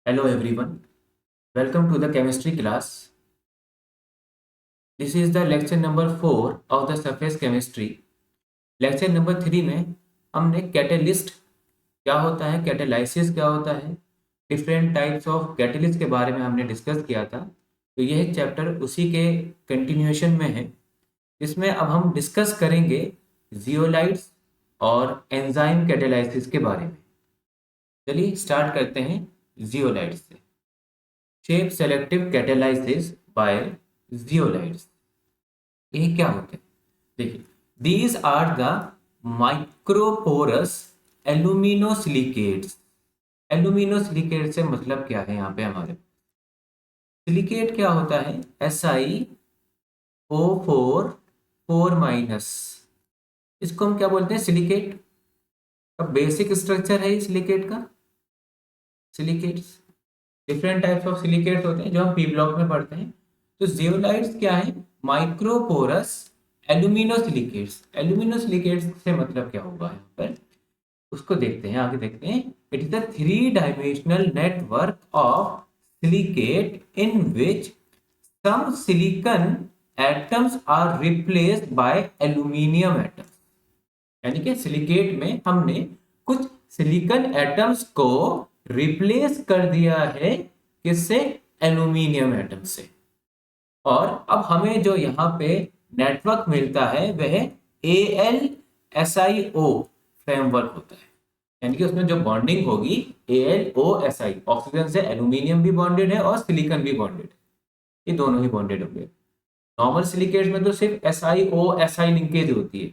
Hello everyone, welcome to the chemistry class. This is the lecture number 4 of the surface chemistry. Lecture number 3 में हमने catalyst क्या होता है, catalysis क्या होता है, डिफरेंट टाइप्स ऑफ कैटेलिस्ट के बारे में हमने डिस्कस किया था। तो यह चैप्टर उसी के कंटिन्यूएशन में है। इसमें अब हम डिस्कस करेंगे जियोलाइट्स और एंजाइम कैटेलाइसिस के बारे में। चलिए स्टार्ट करते हैं जियोलाइट्स से। Shape selective catalysis by zeolites, ये क्या होते हैं? देखिए, these are the microporous aluminosilicates. Aluminosilicate से मतलब क्या है? यहाँ पे हमारे सिलिकेट क्या होता है? SiO4 इसको हम क्या बोलते हैं? सिलिकेट का बेसिक स्ट्रक्चर है सिलिकेट का। Silicates different types of silicates होते हैं जो हम पी ब्लॉक में पढ़ते हैं। तो जियोलाइट्स क्या है? माइक्रोपोरस एल्यूमिनोसिलिकेट्स। एल्यूमिनोसिलिकेट्स से मतलब क्या होगा यहाँ पर, उसको देखते हैं, आगे देखते हैं। It is the three dimensional network of silicate in which some silicon atoms are replaced by aluminium atoms. यानी कि सिलिकेट में हमने कुछ सिलिकॉन एटम्स को रिप्लेस कर दिया है, किससे? एल्यूमिनियम एटम से। और अब हमें जो यहाँ पे नेटवर्क मिलता है वह AlSiO फ्रेमवर्क होता है। यानी कि उसमें जो बॉन्डिंग होगी AlOSi, ऑक्सीजन से एल्यूमिनियम भी बॉन्डेड है और सिलिकॉन भी बॉन्डेड है, ये दोनों ही बॉन्डेड होंगे। नॉर्मल सिलिकेट्स में तो सिर्फ SiO-Si लिंकेज होती है,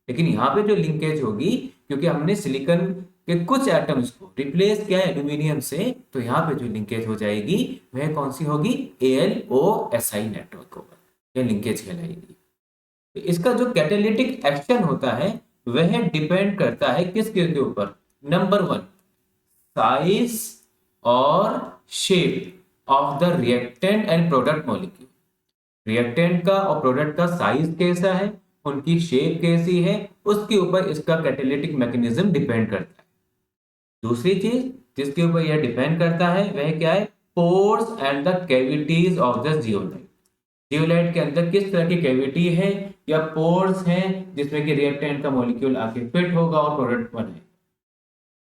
लेकिन यहाँ पे जो लिंकेज होगी, क्योंकि हमने सिलिकॉन के कुछ एटम्स को रिप्लेस किया है एल्यूमिनियम से, तो यहाँ पे जो लिंकेज हो जाएगी वह कौन सी होगी? AlOSi नेटवर्क होगा, यह लिंकेज कहलाएगी। तो इसका जो कैटालिटिक एक्शन होता है वह डिपेंड करता है किसके के ऊपर? नंबर 1, साइज और shape of the reactant and product molecule. Reactant का और प्रोडक्ट का साइज कैसा है, उनकी शेप कैसी है, उसके ऊपर इसका कैटालिटिक मैकेनिज्म डिपेंड करता है। दूसरी चीज जिसके ऊपर यह डिपेंड करता है वह क्या है? Pores and the cavities of the zeolite. Zeolite के अंदर किस तरह की कैविटी है या पोर्स हैं जिसमें कि रिएक्टेंट का मॉलिक्यूल आके फिट होगा और प्रोडक्ट बने,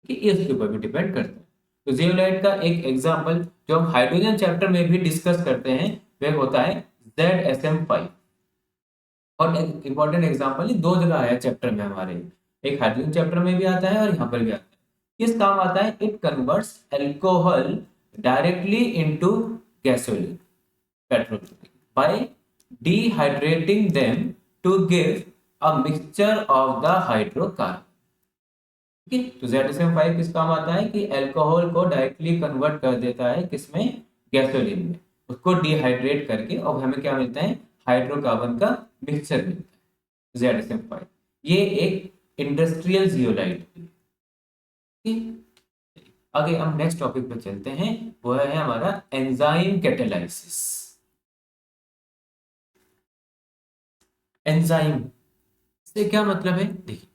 कि इसके ऊपर भी डिपेंड करता है। तो जियोलाइट का एक एग्जांपल जो हम हाइड्रोजन चैप्टर में भी डिस्कस करते हैं वह होता है ZSM5। और एक इंपॉर्टेंट एग्जांपल दो जगह आया चैप्टर में हमारे, एक हाइड्रोजन चैप्टर में भी आता है और यहाँ पर भी आता है। किस काम आता है? It converts alcohol directly into gasoline, petrol, by dehydrating them to give a mixture of the hydrocarbon. ठीक है, तो ZSM5 किस काम आता है? कि अल्कोहल को डायरेक्टली कन्वर्ट कर देता है किसमें? गैसोलीन में। उसको डिहाइड्रेट करके और हमें क्या मिलता है? हाइड्रोकार्बन का मिक्सचर मिलता है, ZSM5। ये एक इंडस्ट्रियल जियोलाइट है। आगे हम नेक्स्ट टॉपिक पे चलते हैं, वो है हमारा एंजाइम कैटालाइसिस। एंजाइम से क्या मतलब है? देखिए,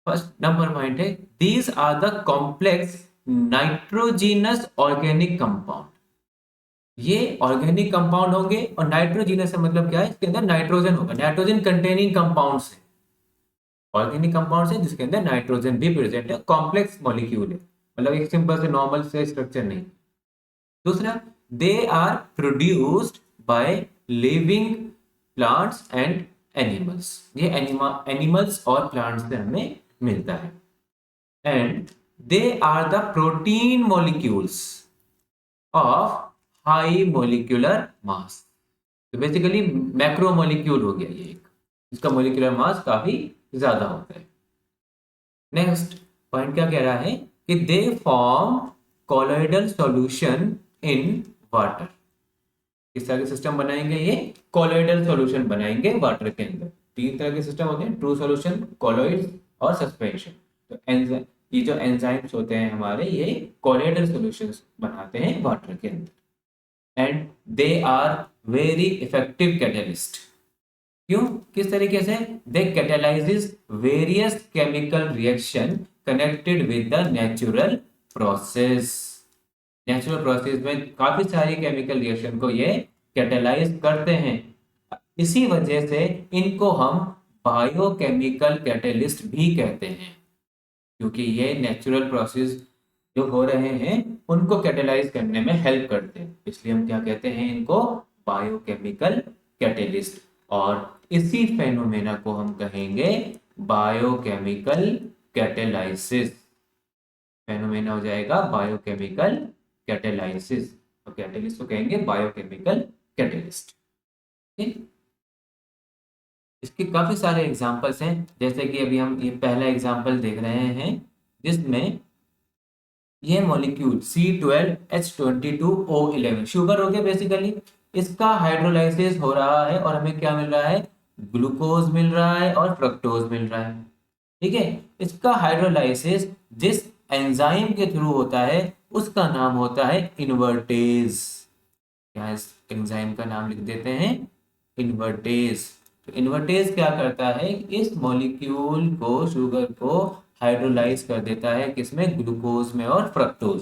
फर्स्ट नंबर पॉइंट है, these are the complex nitrogenous organic compound. ये ऑर्गेनिक कंपाउंड होंगे, और नाइट्रोजीनस से मतलब क्या है? इसके अंदर नाइट्रोजन होगा, नाइट्रोजन कंटेनिंग कंपाउंड्स है। ऑर्गेनिक कंपाउंड्स है जिसके अंदर नाइट्रोजन भी प्रेजेंट है, कॉम्प्लेक्स मॉलिक्यूल है, मतलब एक सिंपल से नॉर्मल से स्ट्रक्चर नहीं। दूसरा, they are produced by living plants and animals. ये एनिमल्स और प्लांट्स से हमें मिलता है। And they are the protein molecules of high molecular mass. तो बेसिकली मैक्रो मॉलिक्यूल हो गया ये एक, इसका मोलिकुलर मास काफी ज्यादा होता है। नेक्स्ट पॉइंट क्या कह रहा है? कि they form colloidal solution in water. किस तरह के सिस्टम बनाएंगे? ये कोलोइडल सॉल्यूशन बनाएंगे वाटर के अंदर। तीन तरह के सिस्टम होते हैं, ट्रू सॉल्यूशन, कोलोइड और सस्पेंशन। तो एंजाइम, ये जो एंजाइम्स होते हैं हमारे, ये कोलोइडल सॉल्यूशंस बनाते हैं वाटर के अंदर। And they are very effective catalyst. क्यों? किस तरीके से? They catalyses various chemical reaction connected with the natural process. Natural process में काफी सारी केमिकल रिएक्शन को ये कैटेलाइज करते हैं। इसी वजह से इनको हम बायोकेमिकल कैटलिस्ट भी कहते हैं, क्योंकि ये नेचुरल प्रोसेस जो हो रहे हैं उनको कैटेलाइज करने में हेल्प करते हैं, इसलिए हम क्या कहते हैं इनको, बायोकेमिकल कैटलिस्ट। और इसी फेनोमेना को हम कहेंगे बायोकेमिकल कैटेलाइसिस। फेनोमेना हो जाएगा बायोकेमिकल कैटेलाइसिस, और कैटलिस्ट को कहेंगे बायोकेमिकल कैटलिस्ट। ठीक, इसके काफी सारे एग्जांपल्स हैं, जैसे कि अभी हम ये पहला एग्जांपल देख रहे हैं जिसमें ये मॉलिक्यूल C12H22O11 शुगर हो गया बेसिकली, इसका हाइड्रोलाइसिस हो रहा है और हमें क्या मिल रहा है, ग्लूकोज मिल रहा है और फ्रक्टोज मिल रहा है। ठीक है, इसका हाइड्रोलाइसिस जिस एंजाइम के थ्रू होता है उसका नाम होता है इन्वर्टेज। यहाँ इस एंजाइम का नाम लिख देते हैं इन्वर्टेज। तो इन्वर्टेज क्या करता है, इस मॉलिक्यूल को, शुगर को हाइड्रोलाइज कर देता है किसमें, ग्लूकोज में और फ्रक्टोज।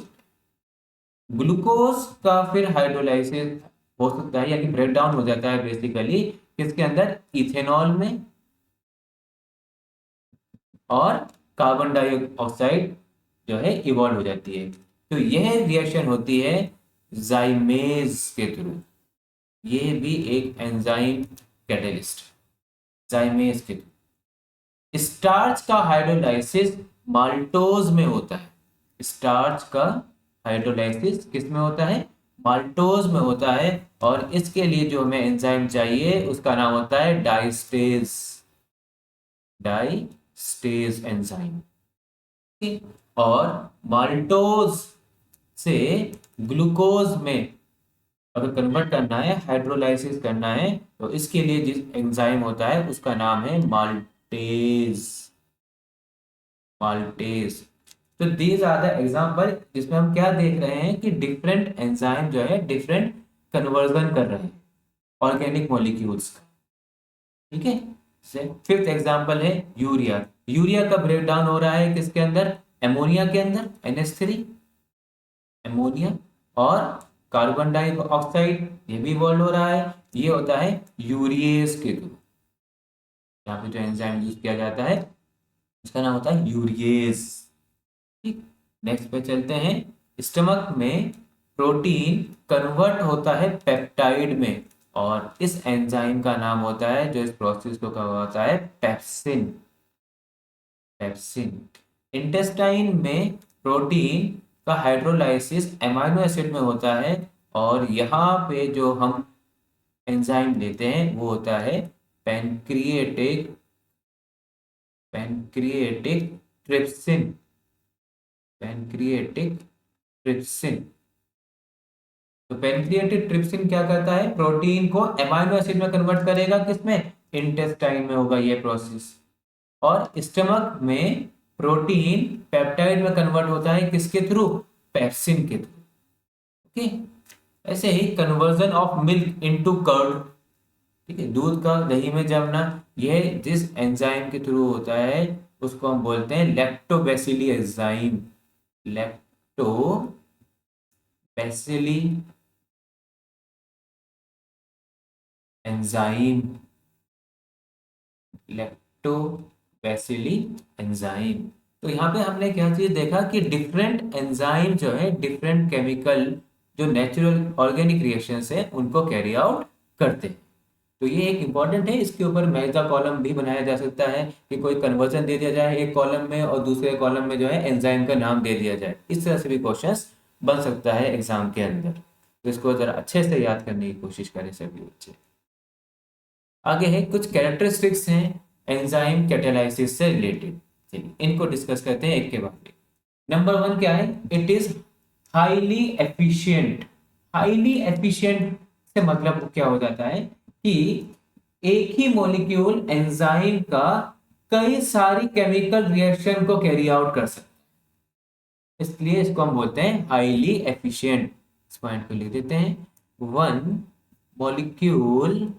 ग्लूकोज का फिर हाइड्रोलाइसिस हो सकता है, यानी ब्रेक डाउन हो जाता है बेसिकली किसके अंदर, इथेनॉल में, और कार्बन डाइऑक्साइड जो है इवॉल्व हो जाती है। तो यह रिएक्शन होती है जाइमेज के थ्रू, ये भी एक एंजाइम कैटलिस्ट, जाइमेज के थ्रू। स्टार्च का हाइड्रोलाइसिस माल्टोज में होता है, स्टार्च का हाइड्रोलाइसिस किस में होता है, माल्टोज में होता है, और इसके लिए जो हमें एंजाइम चाहिए उसका नाम होता है डाइस्टेज, डाइस्टेज एंजाइम। और माल्टोज से ग्लूकोज में अगर कन्वर्ट करना है, हाइड्रोलाइसिस करना है, तो इसके लिए जिस एंजाइम होता है उसका नाम है माल्टेज, माल्टेज। तो दीज आर द एग्जांपल जिसमें हम क्या देख रहे हैं कि डिफरेंट एंजाइम जो है डिफरेंट कन्वर्जन कर रहे हैं ऑर्गेनिक मॉलिक्यूल्स का। ठीक है, फिफ्थ एग्जांपल है यूरिया। यूरिया का ब्रेक डाउन हो रहा है किसके अंदर, एमोनिया के अंदर, NH3 एमोनिया, और कार्बन डाइऑक्साइड ये भी इवॉल्व हो रहा है, ये होता है यूरिएज के थ्रू। यहाँ पे जो एंजाइम यूज किया जाता है उसका नाम होता है यूरिएज। ठीक, नेक्स्ट पे चलते हैं। स्टमक में प्रोटीन कन्वर्ट होता है पेप्टाइड में, और इस एंजाइम का नाम होता है, जो इस प्रोसेस को कहा होता है, पेप्सिन, पेप्सिन। इंटेस्टाइन में प्रोटीन का हाइड्रोलाइसिस एमाइनो एसिड में होता है, और यहाँ पे जो हम एंजाइम लेते हैं वो होता है pancreatic, pancreatic trypsin, pancreatic trypsin. तो पैनक्रिएटिक ट्रिप्सिन क्या करता है, प्रोटीन को एमाइनो एसिड में कन्वर्ट करेगा, किसमें, इंटेस्टाइन में होगा ये प्रोसेस। और स्टमक में प्रोटीन पेप्टाइड में कन्वर्ट होता है किसके थ्रू, पेप्सिन के थ्रू। ओके, ऐसे ही conversion of milk into curd, ठीक है, दूध का दही में जमना, यह जिस एंजाइम के थ्रू होता है उसको हम बोलते हैं lactobacilli enzyme, lactobacilli enzyme, lactobacilli enzyme. तो यहाँ पे हमने क्या चीज देखा कि डिफरेंट एंजाइम जो है डिफरेंट केमिकल जो नेचुरल ऑर्गेनिक रिएक्शंस है उनको कैरी आउट करते हैं। तो ये एक इंपॉर्टेंट है, इसके ऊपर मैच कॉलम भी बनाया जा सकता है कि कोई कन्वर्जन दे दिया जाए एक कॉलम में और दूसरे कॉलम में जो है एंजाइम का नाम दे दिया जाए, इस तरह से भी क्वेश्चंस बन सकता है एग्जाम के अंदर। तो इसको जरा अच्छे से याद करने की कोशिश करें सभी बच्चे। आगे है कुछ कैरेक्टरिस्टिक्स हैं एंजाइम कैटालाइसिस से रिलेटेड, चलिए इनको डिस्कस करते हैं एक के बाद एक। नंबर 1 क्या है, it is highly efficient. Highly efficient से मतलब क्या हो जाता है कि एक ही मॉलिक्यूल एंजाइम का कई सारी केमिकल रिएक्शन को कैरी आउट कर सकता है, इसलिए इसको हम बोलते हैं हाईली एफिशिएंट। इस पॉइंट को लिख देते हैं, one molecule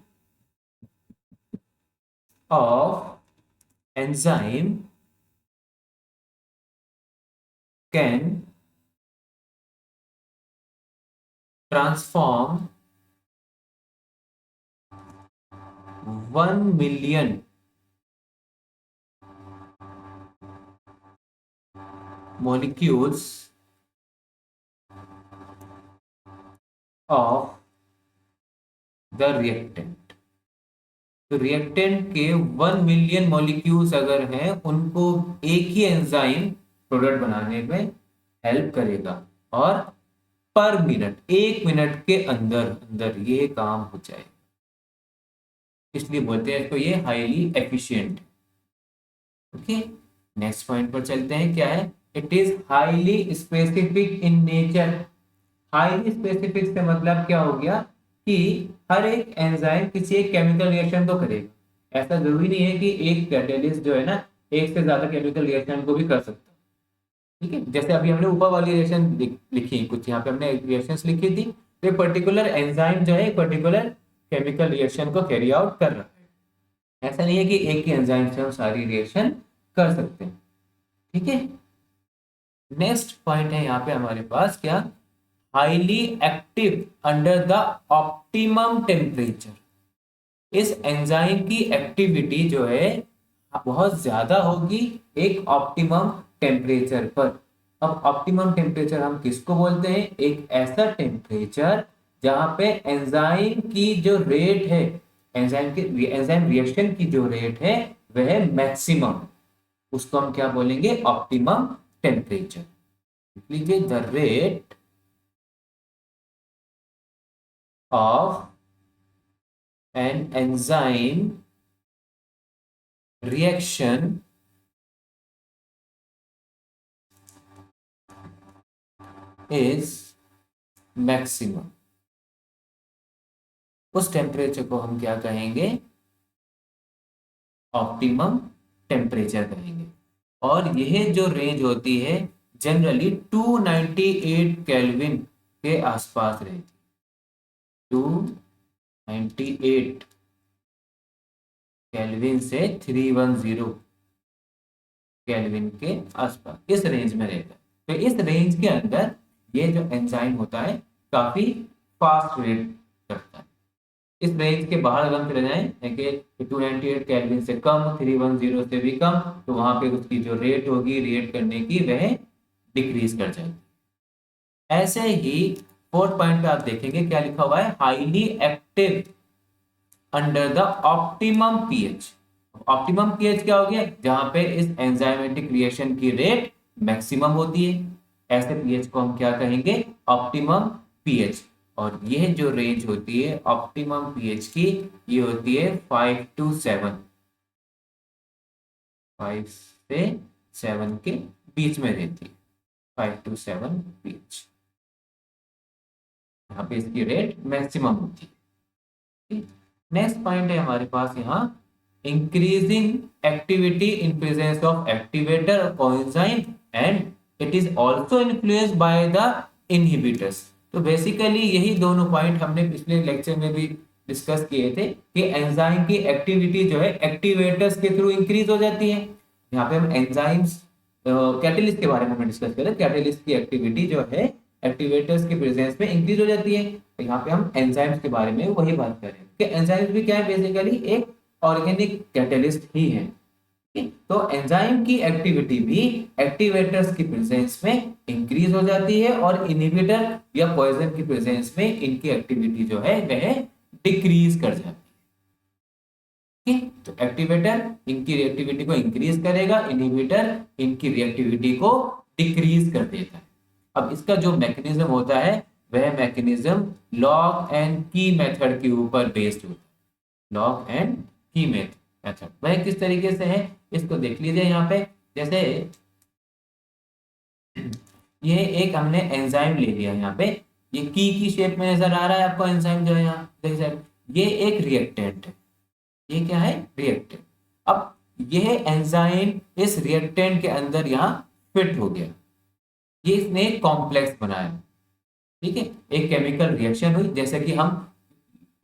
of enzyme can transform 1 million molecules of the reactant। तो रिएक्टेंट के 1 मिलियन मॉलिक्यूल्स अगर हैं उनको एक ही एंजाइम प्रोडक्ट बनाने में हेल्प करेगा, और पर मिनट 1 मिनट के अंदर अंदर ये काम हो जाए, इसलिए बोलते हैं इसको ये highly efficient. Okay, next point पर चलते हैं। क्या है? It is highly specific in nature. Highly specific से मतलब क्या हो गया कि हर एक एंजाइम किसी एक केमिकल रिएक्शन तो करेगा। ऐसा जरूरी नहीं है कि एक कैटेलिस्ट जो है ना एक से ज्यादा केमिकल रिएक्शन को भी कर सकता है। ठीक है, जैसे अभी हमने ऊपर वाली रिएक्शन लिखी, कुछ यहाँ पे हमने रिएक्शंस लिखी थी, तो एक पर्टिकुलर एंजाइम जो है एक पर्टिकुलर केमिकल रिएक्शन को कैरी आउट कर रहा है। ऐसा नहीं है कि एक ही एंजाइम से हम सारी रिएक्शन कर सकते हैं। ठीक है, नेक्स्ट पॉइंट है यहाँ पे हमारे पास क्या? Highly active under the optimum temperature. इस एंजाइम की एक्टिविटी जो है बहुत ज्यादा होगी एक ऑप्टिमम टेम्परेचर पर। अब ऑप्टिमम टेम्परेचर हम किसको बोलते हैं? एक ऐसा टेम्परेचर जहां पे एंजाइम की जो रेट है, एंजाइम रिएक्शन की जो रेट है वह मैक्सिमम, उसको हम क्या बोलेंगे? Optimum temperature. लिख लीजिए, the rate of an enzyme reaction is maximum। उस टेम्परेचर को हम क्या कहेंगे? ऑप्टिमम टेम्परेचर कहेंगे। और यह जो रेंज होती है जनरली 298 केल्विन के आसपास रहती है। 298 केल्विन से 310 केल्विन के आसपास, इस रेंज में रहता है। तो इस रेंज के अंदर ये जो एंजाइम होता है काफी फास्ट रेट करता है। इस रेंज के बाहर अगर हम चले जाएं कि 298 केल्विन से कम, 310 से भी कम, तो वहां पे उसकी जो रेट होगी रिएक्ट करने की वह डिक्रीज कर जाएगी। ऐसे ही फोर्थ पॉइंट पे आप देखेंगे क्या लिखा हुआ है? Highly active under the optimum pH. Optimum pH क्या हो गया? जहां पे इस एंजाइमेटिक रिएक्शन की रेट मैक्सिमम होती है, ऐसे पीएच को हम क्या कहेंगे? Optimum pH. और यह जो रेंज होती है ऑप्टिमम पीएच की, ये होती है 5 to 7, 5 से 7 के बीच में रहती है, 5 to 7 पीएच। यहाँ पे इसकी रेट मैक्सिमम होती है। नेक्स्ट पॉइंट है हमारे पास यहाँ, increasing activity in presence of activator coenzyme and it is also influenced by the inhibitors. तो बेसिकली यही दोनों पॉइंट हमने पिछले लेक्चर में भी डिस्कस किए थे कि एंजाइम की एक्टिविटी जो है एक्टिवेटर्स के थ्रू इंक्रीज हो जाती है। यहाँ पे हम एंजाइम्स कैटलिस्ट के बारे में डिस्कस करें, कैटलिस्ट की एक्टिविटी जो है एक्टिवेटर्स के प्रेजेंस में इंक्रीज हो जाती है। तो यहाँ पे हम एंजाइम्स के बारे में वही बात कर रहे हैं कि एंजाइम्स भी क्या है? बेसिकली एक ऑर्गेनिक कैटलिस्ट ही है। तो एंजाइम की एक्टिविटी भी एक्टिवेटर्स की प्रेजेंस में इंक्रीज हो जाती है, और इनहिबिटर या पॉइजन की प्रेजेंस में इनकी एक्टिविटी जो है वह डिक्रीज कर जाती है। तो एक्टिवेटर इनकी रिएक्टिविटी को इंक्रीज करेगा, इनहिबिटर इनकी रिएक्टिविटी को डिक्रीज कर देता है। अब इसका जो मैकेनिज्म होता है वह मैकेनिज्म लॉक एंड की मेथड के ऊपर बेस्ड होता है। लॉक एंड की मेथड वह किस तरीके से है इसको देख लीजिए। यहाँ पे जैसे ये एक हमने एंजाइम ले लिया, यहाँ पे ये की शेप में नजर आ रहा है आपको एंजाइम जो है यहाँ देखिए, ये एक रिएक्टेंट है। ये क्या है? रिएक्टेंट। अब यह एंजाइम इस रिएक्टेंट के अंदर यहाँ फिट हो गया, ये इसने एक कॉम्प्लेक्स बनाया। ठीक है, एक केमिकल रिएक्शन हुई, जैसे कि हम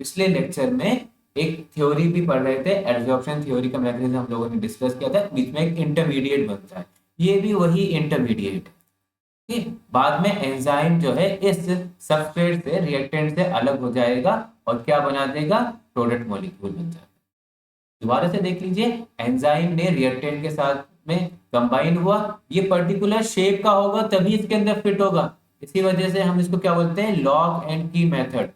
पिछले लेक्चर में एक थ्योरी भी पढ़ रहे थे, एब्जॉर्प्शन थ्योरी का मैकेनिज्म हम लोगों ने डिस्कस किया था, बीच में एक इंटरमीडिएट बनता है, ये भी वही इंटरमीडिएट है। ठीक है। बाद में एंजाइम जो है इस सबस्ट्रेट से रिएक्टेंट से अलग हो जाएगा और क्या बना देगा, प्रोडक्ट मॉलिक्यूल बन जाएगा। दोबारा से देख लीजिए, एंजाइम ने रिएक्टेंट के साथ में कंबाइन हुआ, ये पर्टिकुलर शेप का होगा तभी इसके अंदर फिट होगा। इसी वजह से हम इसको क्या बोलते हैं, लॉग एंड की मेथड।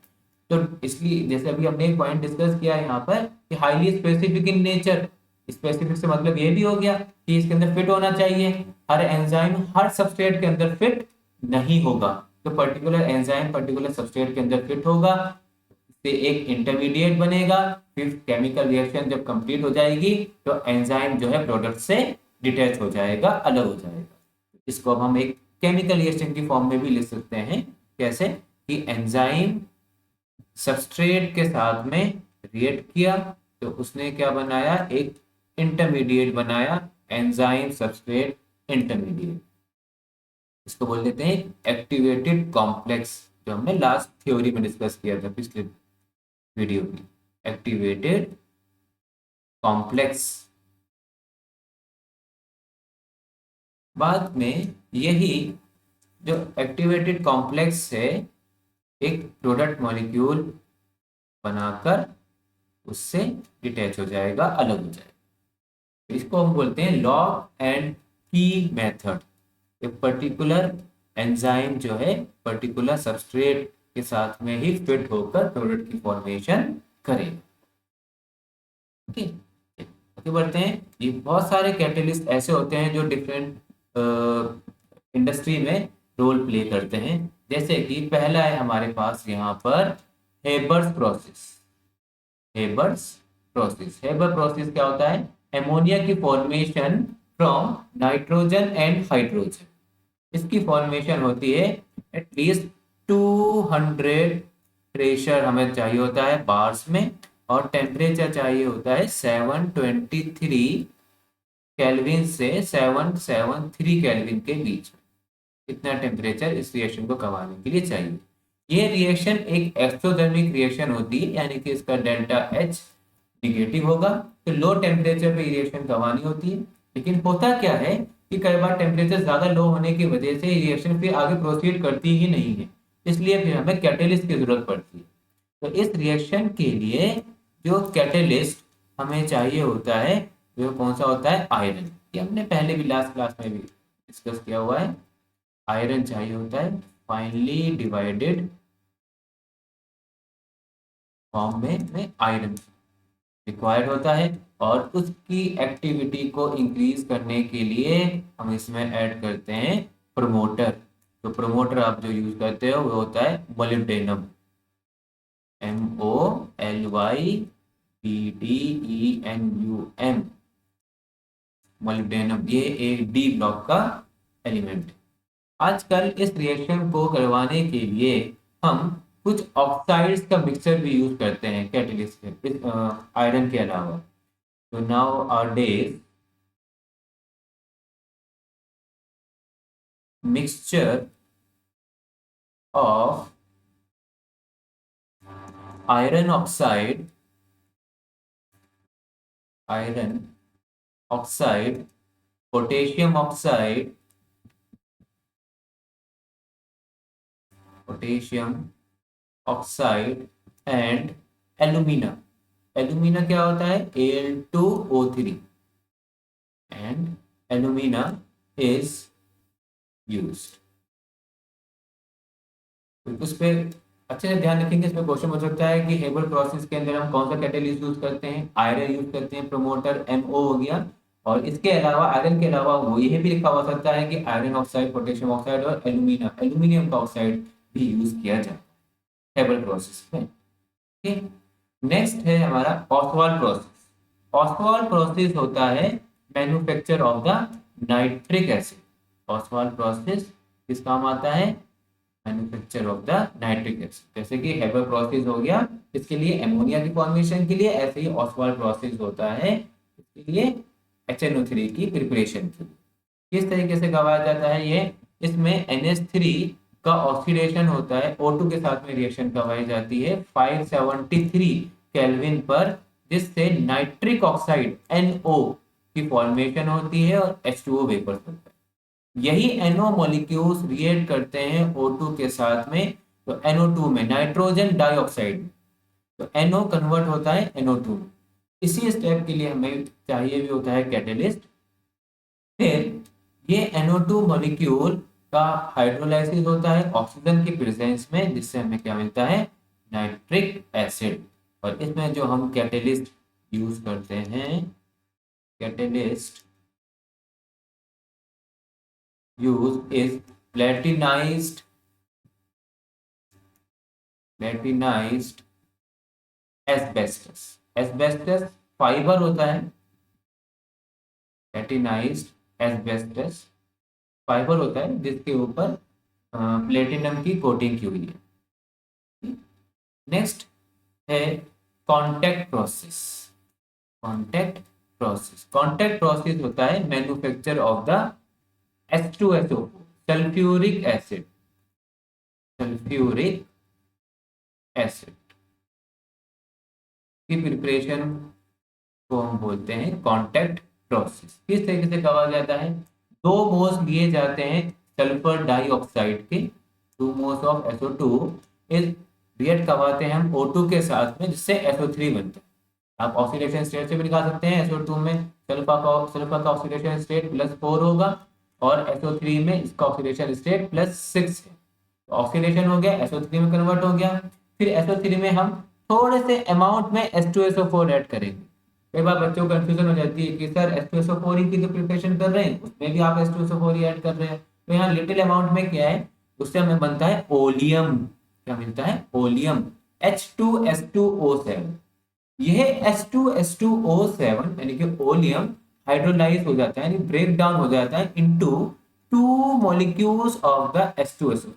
तो इसलिए जैसे अभी हमने एक पॉइंट डिस्कस किया यहाँ पर कि highly specific in nature. Specific से मतलब ये भी हो गया कि इसके अंदर फिट होना चाहिए। हर एंजाइम हर सबस्ट्रेट के अंदर फिट नहीं होगा, तो पर्टिकुलर एंजाइम पर्टिकुलर सबस्ट्रेट के अंदर फिट होगा, से एक इंटरमीडिएट बनेगा। फिर केमिकल रिएक्शन जब कंप्लीट हो जाएगी तो एंजाइम जो है प्रोडक्ट से डिटैच हो जाएगा, अलग हो जाएगा। इसको अब हम एक केमिकल रिएक्शन की फॉर्म में भी लिख सकते हैं। कैसे कि एंजाइम सबस्ट्रेट के साथ में रिएक्ट किया तो उसने क्या बनाया, एक इंटरमीडिएट बनाया, एंजाइम सबस्ट्रेट इंटरमीडिएट। इसको बोल देते हैं एक्टिवेटेड कॉम्प्लेक्स, जो हमने लास्ट थ्योरी में डिस्कस किया था पिछले वीडियो की, एक्टिवेटेड कॉम्प्लेक्स। बाद में यही जो एक्टिवेटेड कॉम्प्लेक्स है एक प्रोडक्ट मॉलिक्यूल बनाकर उससे डिटैच हो जाएगा, अलग हो जाएगा। इसको हम बोलते हैं लॉग एंड की मेथड। एक पर्टिकुलर एंजाइम जो है पर्टिकुलर सबस्ट्रेट के साथ में ही फिट होकर प्रोडक्ट की फॉर्मेशन करेगा। ओके, आगे बढ़ते हैं। ये बहुत सारे कैटलिस्ट ऐसे होते हैं जो डिफरेंट इंडस्ट्री में रोल प्ले करते हैं। जैसे कि पहला है हमारे पास यहाँ पर Haber's process. Haber's process, Haber process क्या होता है, एमोनिया की formation from nitrogen and hydrogen. इसकी फॉर्मेशन होती है एटलीस्ट 200 प्रेशर हमें चाहिए होता है बार्स में, और टेम्परेचर चाहिए होता है 723 केल्विन से 773 केल्विन के बीच में। इतना टेम्परेचर इस रिएक्शन को करवाने के लिए चाहिए। ये रिएक्शन एक एक्सोथर्मिक रिएक्शन होती है, यानी कि इसका डेल्टा H निगेटिव होगा। तो लो टेम्परेचर पे रिएक्शन करवानी होती है। लेकिन होता क्या है कि कई बार टेम्परेचर ज्यादा लो होने की वजह से रिएक्शन फिर आगे प्रोसीड करती ही नहीं है, इसलिए फिर हमें कैटेलिस्ट की जरूरत पड़ती है। तो इस रिएक्शन के लिए जो कैटेलिस्ट हमें चाहिए होता है वो कौन सा होता है, आयरन। ये हमने पहले भी लास्ट क्लास में भी डिस्कस किया हुआ है। आयरन चाहिए होता है फाइनली डिवाइडेड फॉर्म में आयरन रिक्वायर्ड होता है, और उसकी एक्टिविटी को इंक्रीज करने के लिए हम इसमें ऐड करते हैं प्रोमोटर। तो प्रोमोटर आप जो यूज करते हो वो होता है मोलिब्डेनम, MOLYBDENUM, मोलिब्डेनम। ये एक डी ब्लॉक का एलिमेंट है। आजकल इस रिएक्शन को करवाने के लिए हम कुछ ऑक्साइड्स का मिक्सचर भी यूज करते हैं कैटेलिस्ट के आयरन के अलावा। तो now our days mixture of iron oxide, iron oxide, potassium oxide, potassium oxide and alumina। alumina क्या होता है, Al2O3, and alumina is used। उस पे अच्छे से ध्यान रखेंगे, इसमें क्वेश्चन हो सकता है कि हेबर प्रोसेस के अंदर हम कौन सा कैटेलिस्ट यूज करते हैं, आयरन यूज करते हैं, प्रोमोटर MO हो गया, और इसके अलावा आयरन के अलावा वो ये भी लिखा हो सकता है कि आयरन ऑक्साइड, पोटेशियम ऑक्साइड और एल्यूमिनियम का ऑक्साइड भी यूज किया जाता है हेबर प्रोसेस में। ठीक, नेक्स्ट है हमारा ऑस्वाल्ड प्रोसेस। ऑस्वाल्ड प्रोसेस होता है manufacture of the nitric acid. Oswald process किस काम आता है, manufacture of the nitric acid. जैसे कि हेबर प्रोसेस हो गया इसके लिए एमोनिया की फॉर्मेशन के लिए, ऐसे ही ऑस्वाल्ड प्रोसेस होता है इसके लिए HNO3 की प्रिपरेशन के लिए। किस तरीके से करवाया जाता है ये, इसमें NH3 का ऑक्सीडेशन होता है, O2 के साथ में रिएक्शन करवाई जाती है 573 केल्विन पर, जिससे नाइट्रिक ऑक्साइड NO की फॉर्मेशन होती है और H2O वेपर होता है। यही NO मॉलिक्यूल्स रिएक्ट करते हैं O2 के साथ में, तो NO2 में नाइट्रोजन डाइऑक्साइड, तो NO कन्वर्ट होता है NO2। इसी स्टेप के लिए हमें चाहिए भी होता है कैटेलिस्ट। फिर ये NO2 मॉलिक्यूल का हाइड्रोलाइसिस होता है ऑक्सीजन की प्रेजेंस में, जिससे हमें क्या मिलता है, नाइट्रिक एसिड। और इसमें जो हम कैटेलिस्ट यूज करते हैं, catalyst use is platinised asbestos. Asbestos fibre होता है, प्लेटिनाइज्ड एस्बेस्टस फाइबर होता है जिसके ऊपर प्लेटिनम की कोटिंग की हुई है। नेक्स्ट है कॉन्टैक्ट प्रोसेस। कॉन्टैक्ट प्रोसेस होता है manufacture of the H2SO, sulphuric acid, sulphuric acid की प्रिपरेशन को हम बोलते हैं कॉन्टैक्ट प्रोसेस। किस तरीके से कहा जाता है, दो मोल्स लिए जाते हैं सल्फर डाइऑक्साइड के, 2 मोल्स ऑफ SO2 इस रिएक्ट करवाते हैं हम O2 के साथ में, जिससे SO3 बनता है। आप ऑक्सीडेशन स्टेट से भी निकाल सकते हैं, SO2 में सल्फर का ऑक्सीडेशन स्टेट +4 होगा और SO3 में इसका ऑक्सीडेशन स्टेट +6 है। ऑक्सीडेशन हो गया, SO3 में कन्वर्ट हो गया। फिर SO3 में हम थोड़े से अमाउंट में H2SO4 ऐड करेंगे। कई बार बच्चों को कंफ्यूजन हो जाती है कि सर H2SO4 ही की तो प्रिपरेशन कर रहे हैं, उसमें भी आप H2SO4 ही ऐड कर रहे हैं। तो यहाँ लिटिल अमाउंट में क्या है, उससे हमें बनता है ओलियम। क्या मिलता है, ओलियम, H2S2O7। यह H2S2O7 यानी कि ओलियम हाइड्रोलाइज हो जाता है, यानी ब्रेक डाउन हो जाता है into 2 molecules of the H2SO।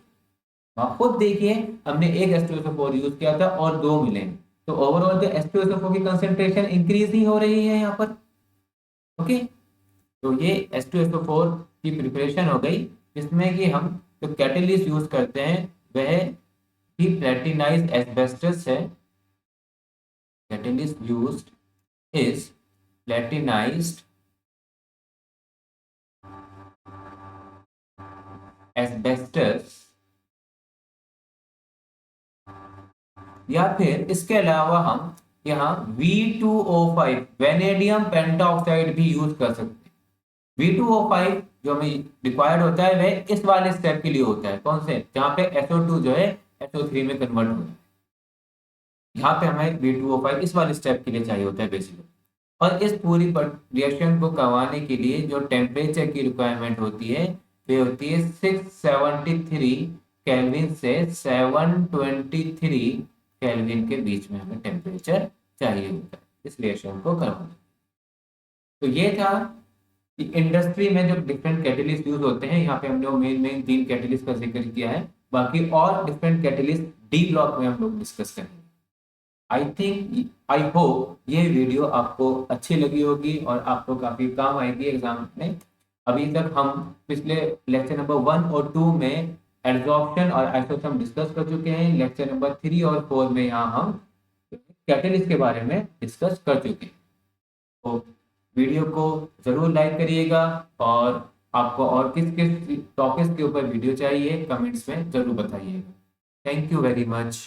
आप खुद देखिए, हमने एक H2SO4 यूज किया था और 2 मिले, तो ओवरऑल जो H2SO4 की कंसेंट्रेशन इंक्रीज ही हो रही है यहाँ पर। ओके, तो ये H2SO4 की प्रिपरेशन हो गई, जिसमें कि हम जो कैटेलिस्ट यूज करते हैं वह भी प्लेटिनाइज्ड एस्बेस्टस है। catalyst used is platinized asbestos, या फिर इसके अलावा हम यहाँ V2O5 वेनेडियम पेंटाऑक्साइड भी यूज कर सकते हैं। V2O5 जो हमें रिक्वायर्ड होता है वह इस वाले स्टेप के लिए होता है, कौन से, जहाँ पे SO2 जो है SO3 में कन्वर्ट हो, यहाँ पे हमें V2O5 इस वाले स्टेप के लिए चाहिए होता है बेसिकली। और इस पूरी रिएक्शन को करवाने के लिए जो टेम्परेचर की रिक्वायरमेंट होती है वे होती है 673 केल्विन से 723 केल्विन के बीच में हमें टेम्परेचर चाहिए होता है इस रिएक्शन को करवाने। तो ये था कि इंडस्ट्री में जो डिफरेंट कैटेलिस्ट यूज होते हैं, यहाँ पे हम लोग मेन 3 कैटेलिस्ट का जिक्र किया है, बाकी और डिफरेंट कैटेलिस्ट डी ब्लॉक में हम लोग डिस्कस करेंगे। आई होप ये वीडियो आपको अच्छी लगी होगी और आपको काफी काम आएगी एग्जाम में। अभी तक हम पिछले लेक्चर नंबर 1 और 2 में एड्सॉर्प्शन और आइसोटोप डिस्कस कर चुके हैं। लेक्चर नंबर 3 और 4 में यहाँ हम कैटेलिस्ट के बारे में डिस्कस कर चुके हैं। तो वीडियो को जरूर लाइक करिएगा, और आपको और किस किस टॉपिक्स के ऊपर वीडियो चाहिए कमेंट्स में जरूर बताइएगा। Thank you very much.